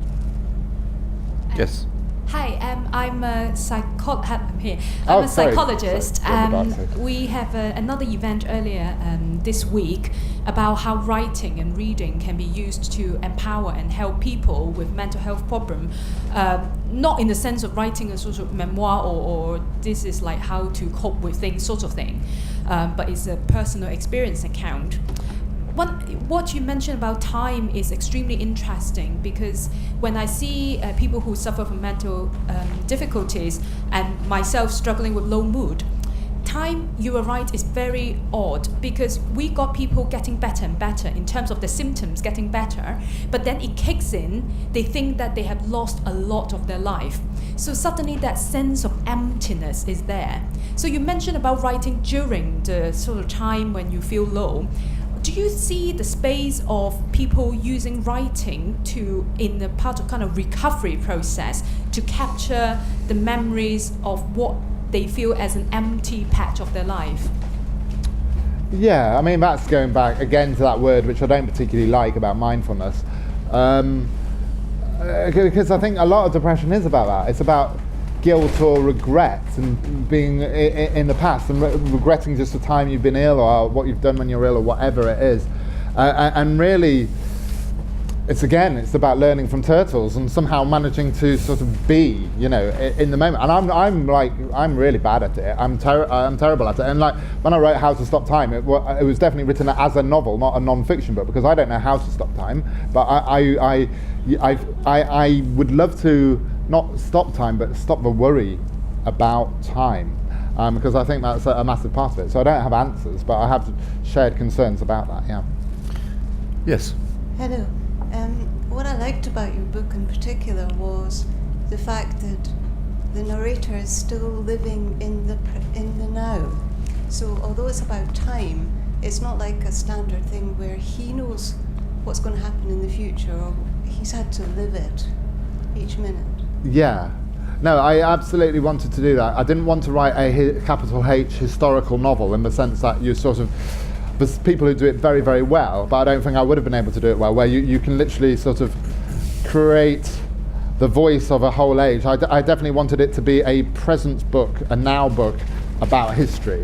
Yes. Hi, I'm a psychologist. We have another event earlier this week about how writing and reading can be used to empower and help people with mental health problem. Not in the sense of writing a sort of memoir or this is like how to cope with things sort of thing, but it's a personal experience account. What you mentioned about time is extremely interesting, because when I see people who suffer from mental difficulties and myself struggling with low mood, time, you are right, is very odd, because we got people getting better and better in terms of the symptoms getting better, but then it kicks in, they think that they have lost a lot of their life. So suddenly that sense of emptiness is there. So you mentioned about writing during the sort of time when you feel low. Do you see the space of people using writing in the part of kind of recovery process to capture the memories of what they feel as an empty patch of their life. Yeah, I mean, that's going back again to that word which I don't particularly like about mindfulness. Because I think a lot of depression is about that. It's about guilt or regret and being in the past and regretting just the time you've been ill or what you've done when you're ill or whatever it is. And really, it's about learning from turtles and somehow managing to sort of be, in the moment. And I'm really bad at it. I'm terrible at it. And like when I wrote How to Stop Time, it was definitely written as a novel, not a non-fiction book, because I don't know how to stop time. But I would love to not stop time, but stop the worry about time, because I think that's a massive part of it. So I don't have answers, but I have shared concerns about that. Yeah. Yes. Hello. What I liked about your book in particular was the fact that the narrator is still living in the now. So although it's about time, it's not like a standard thing where he knows what's going to happen in the future, or he's had to live it each minute. Yeah. No, I absolutely wanted to do that. I didn't want to write a capital H historical novel in the sense that you sort of... There's people who do it very, very well, but I don't think I would have been able to do it well, where you can literally sort of create the voice of a whole age. I definitely wanted it to be a present book, a now book about history.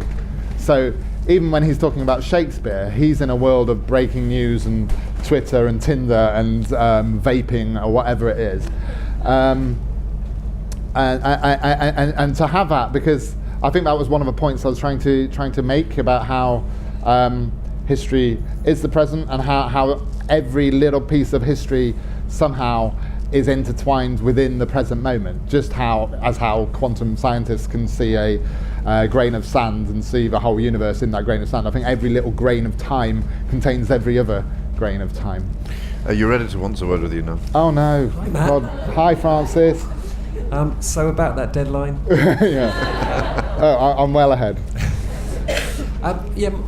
So even when he's talking about Shakespeare, he's in a world of breaking news and Twitter and Tinder and vaping or whatever it is. And to have that, because I think that was one of the points I was trying to make about how history is the present and how every little piece of history somehow is intertwined within the present moment. Just how quantum scientists can see a grain of sand and see the whole universe in that grain of sand. I think every little grain of time contains every other grain of time. Your editor wants a word with you now. Oh no. Hi, Matt. God. Hi, Francis. So about that deadline. Yeah. I'm well ahead.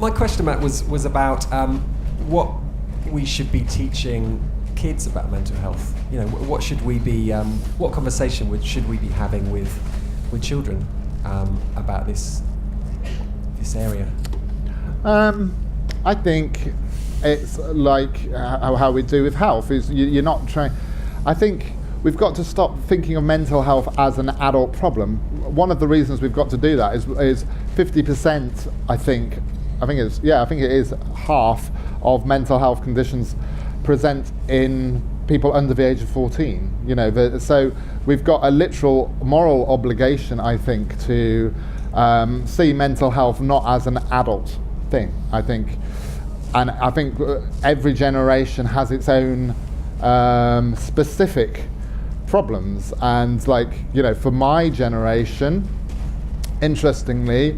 My question, Matt, was about what we should be teaching kids about mental health. What should we be? What conversation should we be having with children about this area? I think it's like how we do with health. Is you're not trying. I think we've got to stop thinking of mental health as an adult problem. One of the reasons we've got to do that is 50%. I think it is half of mental health conditions present in people under the age of 14. So we've got a literal moral obligation, I think, to see mental health not as an adult thing. I think every generation has its own specific problems, and for my generation, interestingly,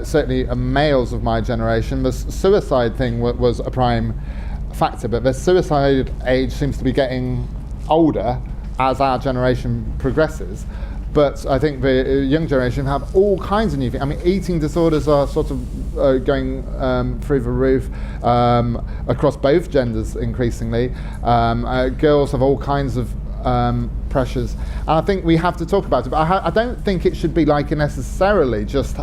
certainly males of my generation, the suicide thing was a prime factor, but the suicide age seems to be getting older as our generation progresses. But I think the young generation have all kinds of new things. I mean, eating disorders are sort of going through the roof across both genders increasingly. Girls have all kinds of pressures, and I think we have to talk about it, but I don't think it should be necessarily just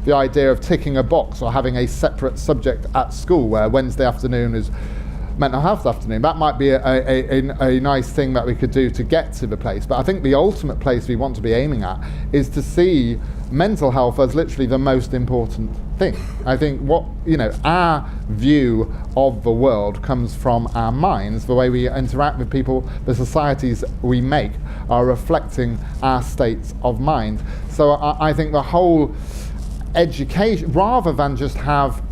the idea of ticking a box or having a separate subject at school where Wednesday afternoon is mental health afternoon. That might be a nice thing that we could do to get to the place, but I think the ultimate place we want to be aiming at is to see mental health as literally the most important thing. I think our view of the world comes from our minds. The way we interact with people, the societies we make are reflecting our states of mind. So I think the whole education, rather than just have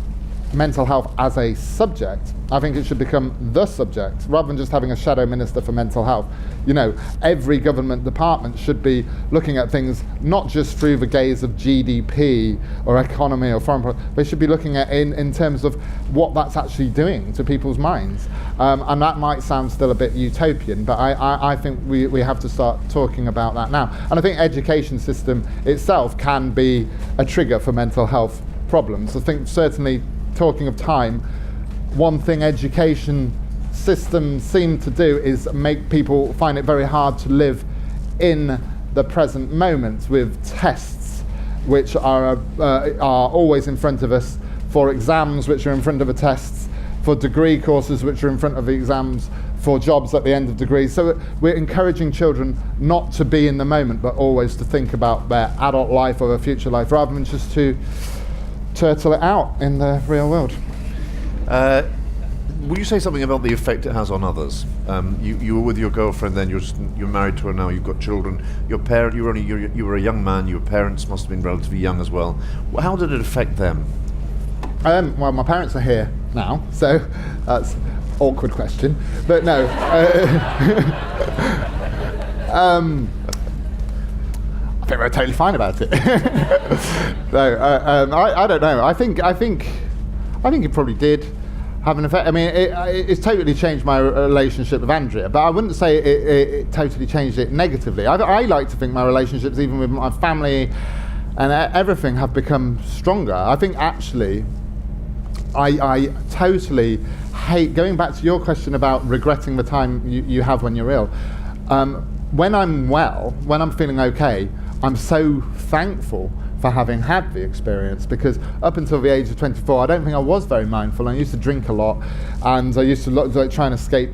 mental health as a subject, I think it should become the subject, rather than just having a shadow minister for mental health. Every government department should be looking at things not just through the gaze of GDP or economy or foreign policy. They should be looking at in terms of what that's actually doing to people's minds. And that might sound still a bit utopian, but I think we have to start talking about that now. And I think education system itself can be a trigger for mental health problems. I think certainly, talking of time, one thing education systems seem to do is make people find it very hard to live in the present moment with tests which are always in front of us, for exams which are in front of the tests, for degree courses which are in front of the exams, for jobs at the end of degrees. So we're encouraging children not to be in the moment, but always to think about their adult life or their future life, rather than just to turtle it out in the real world. Will you say something about the effect it has on others? You were with your girlfriend, then you're married to her now. You've got children. You were a young man. Your parents must have been relatively young as well. How did it affect them? Well, my parents are here now, so that's an awkward question. But no. I think we're totally fine about it. No, I don't know. I think it probably did have an effect. I mean, it's totally changed my relationship with Andrea, but I wouldn't say it totally changed it negatively. I like to think my relationships, even with my family and everything, have become stronger. I think actually, I totally hate, going back to your question about regretting the time you have when you're ill. When I'm well, when I'm feeling okay, I'm so thankful for having had the experience, because up until the age of 24, I don't think I was very mindful. I used to drink a lot, and I used to like try and escape,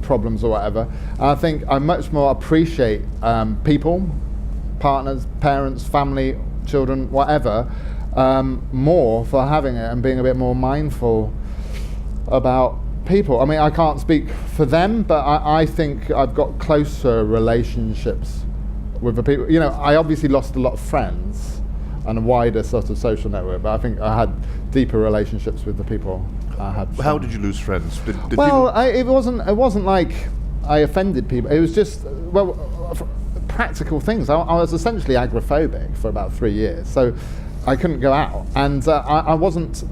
problems or whatever. And I think I much more appreciate people, partners, parents, family, children, whatever, more for having it and being a bit more mindful about people. I mean, I can't speak for them, but I think I've got closer relationships with the people. I obviously lost a lot of friends and a wider sort of social network, but I think I had deeper relationships with the people I had. How did you lose friends? It wasn't like I offended people. It was just, practical things. I was essentially agoraphobic for about 3 years, so I couldn't go out, and I wasn't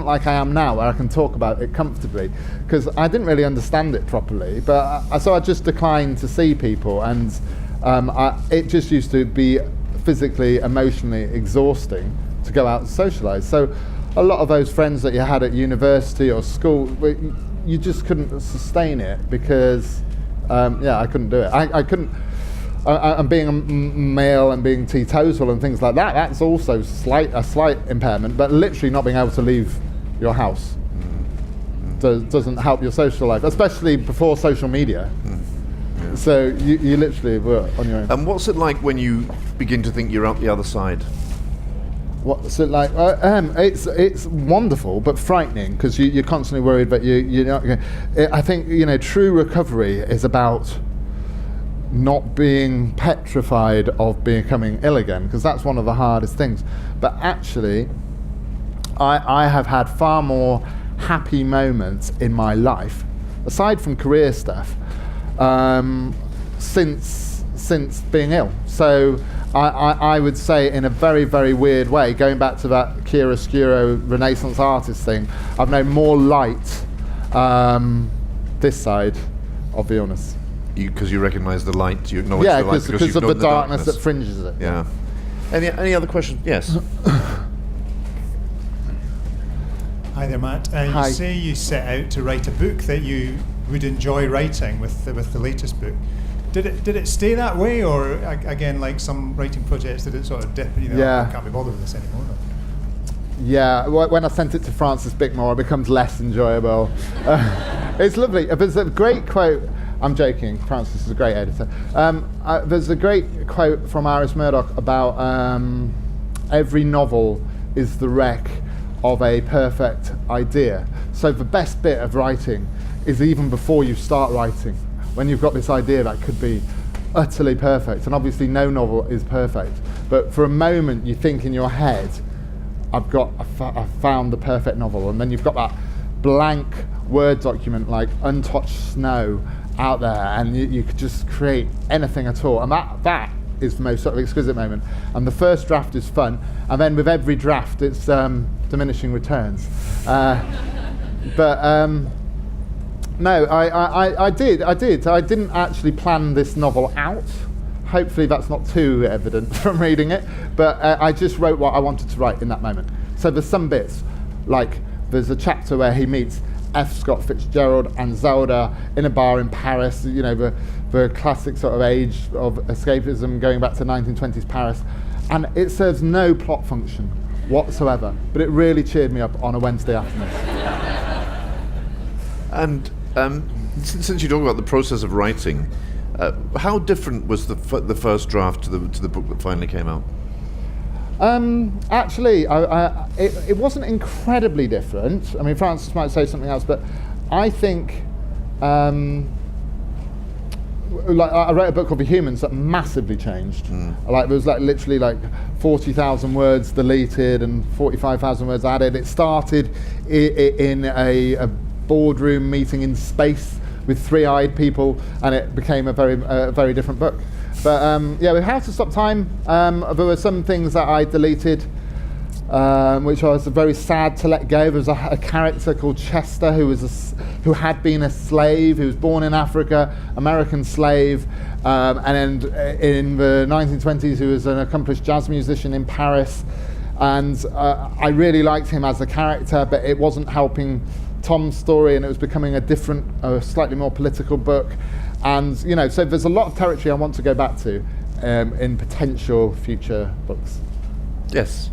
like I am now, where I can talk about it comfortably, because I didn't really understand it properly. But so I just declined to see people, and it just used to be physically, emotionally exhausting to go out and socialise. So a lot of those friends that you had at university or school, you just couldn't sustain it, because I couldn't do it. I couldn't. And being a male and being teetotal and things like that, that's also a slight impairment, but literally not being able to leave your house doesn't help your social life, especially before social media. Yeah. So you literally were on your own. And what's it like when you begin to think you're out the other side? What's it like? It's wonderful, but frightening, because you're constantly worried that you're not going. I think true recovery is about not being petrified of becoming ill again, because that's one of the hardest things. But actually, I have had far more happy moments in my life, aside from career stuff, since being ill. So I would say, in a very, very weird way, going back to that chiaroscuro Renaissance artist thing, I've known more light this side of the illness. Because you recognise the light, you acknowledge the light, because of the darkness that fringes it. Yeah. Any other questions? Yes. Hi there, Matt. Hi. You say you set out to write a book that you would enjoy writing with the latest book. Did it stay that way, or again, like some writing projects, did it sort of dip? I can't be bothered with this anymore. Yeah, when I sent it to Francis Bickmore, it becomes less enjoyable. It's lovely. There's a great quote. I'm joking, Francis is a great editor. There's a great quote from Iris Murdoch about every novel is the wreck of a perfect idea. So the best bit of writing is even before you start writing, when you've got this idea that could be utterly perfect. And obviously no novel is perfect, but for a moment you think in your head, I've found the perfect novel, and then you've got that blank Word document like untouched snow out there, and you could just create anything at all, and that is the most sort of exquisite moment. And the first draft is fun, and then with every draft it's diminishing returns. No, I did. I didn't actually plan this novel out. Hopefully that's not too evident from reading it, but I just wrote what I wanted to write in that moment. So there's some bits, like there's a chapter where he meets F. Scott Fitzgerald and Zelda in a bar in Paris, the classic sort of age of escapism going back to 1920s Paris. And it serves no plot function whatsoever, but it really cheered me up on a Wednesday afternoon. And since you talk about the process of writing, how different was the first draft to the book that finally came out? Actually, it wasn't incredibly different. I mean, Francis might say something else, but I think, like I wrote a book called The Humans that massively changed. Like, there was literally 40,000 words deleted and 45,000 words added. It started in a boardroom meeting in space with three-eyed people, and it became a very different book. But with How to Stop Time, there were some things that I deleted, which I was very sad to let go. There was a character called Chester who had been a slave, who was born in Africa, American slave, and in the 1920s who was an accomplished jazz musician in Paris. And I really liked him as a character, but it wasn't helping Tom's story, and it was becoming a different, slightly more political book. And so there's a lot of territory I want to go back to in potential future books. Yes.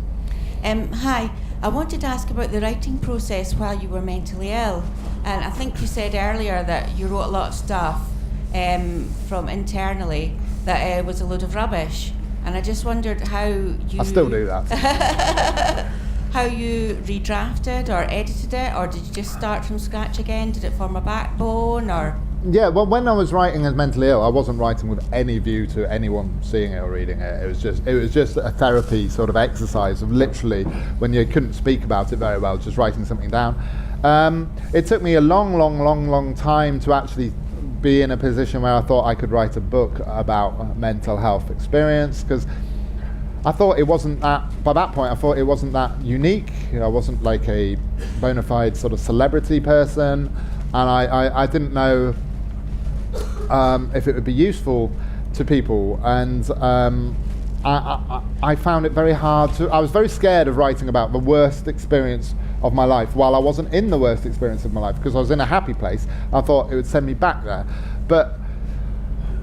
Hi, I wanted to ask about the writing process while you were mentally ill. And I think you said earlier that you wrote a lot of stuff from internally that was a load of rubbish. And I just wondered how you... I still do that. How you redrafted or edited it, or did you just start from scratch again? Did it form a backbone, or...? Yeah, well, when I was writing as mentally ill, I wasn't writing with any view to anyone seeing it or reading it. It was just a therapy sort of exercise of literally, when you couldn't speak about it very well, just writing something down. It took me a long time to actually be in a position where I thought I could write a book about mental health experience, because I thought it wasn't that, by that point I thought it wasn't that unique. I wasn't like a bona fide sort of celebrity person, and I didn't know if it would be useful to people, and I found it very hard to... I was very scared of writing about the worst experience of my life while I wasn't in the worst experience of my life, because I was in a happy place. I thought it would send me back there. But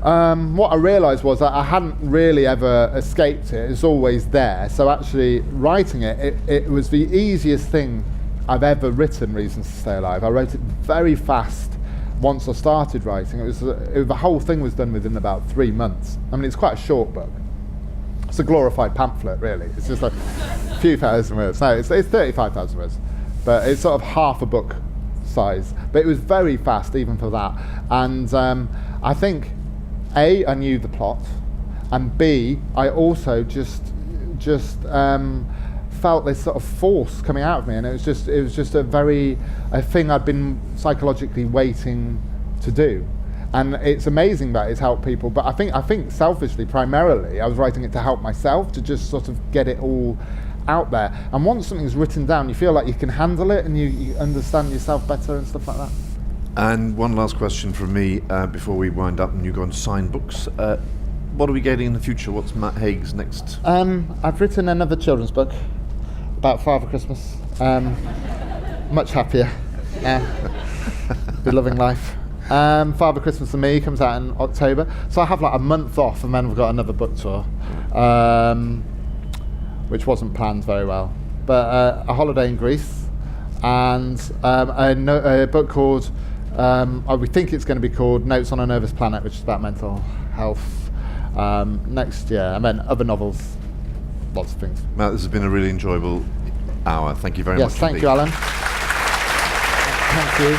what I realised was that I hadn't really ever escaped it. It's always there. So actually writing it was the easiest thing I've ever written, Reasons to Stay Alive. I wrote it very fast once I started writing. The whole thing was done within about 3 months. I mean, it's quite a short book. It's a glorified pamphlet, really. It's just like a few thousand words. No, it's 35,000 words. But it's sort of half a book size. But it was very fast, even for that. And I think, A, I knew the plot, and B, I also just felt this sort of force coming out of me, and it was just a thing I'd been psychologically waiting to do. And it's amazing that it's helped people, but I think selfishly, primarily, I was writing it to help myself, to just sort of get it all out there. And once something's written down, you feel like you can handle it, and you understand yourself better and stuff like that. And one last question from me before we wind up and you go and sign books. What are we getting in the future? What's Matt Haig's next? I've written another children's book about Father Christmas. Much happier. Be loving life. Father Christmas and Me comes out in October. So I have like a month off, and then we've got another book tour, which wasn't planned very well. But a holiday in Greece, and a book called, we think it's going to be called Notes on a Nervous Planet, which is about mental health, next year. And then other novels, lots of things. Matt, this has been a really enjoyable hour. Thank you very much. Yes, thank you, Alan. Thank you.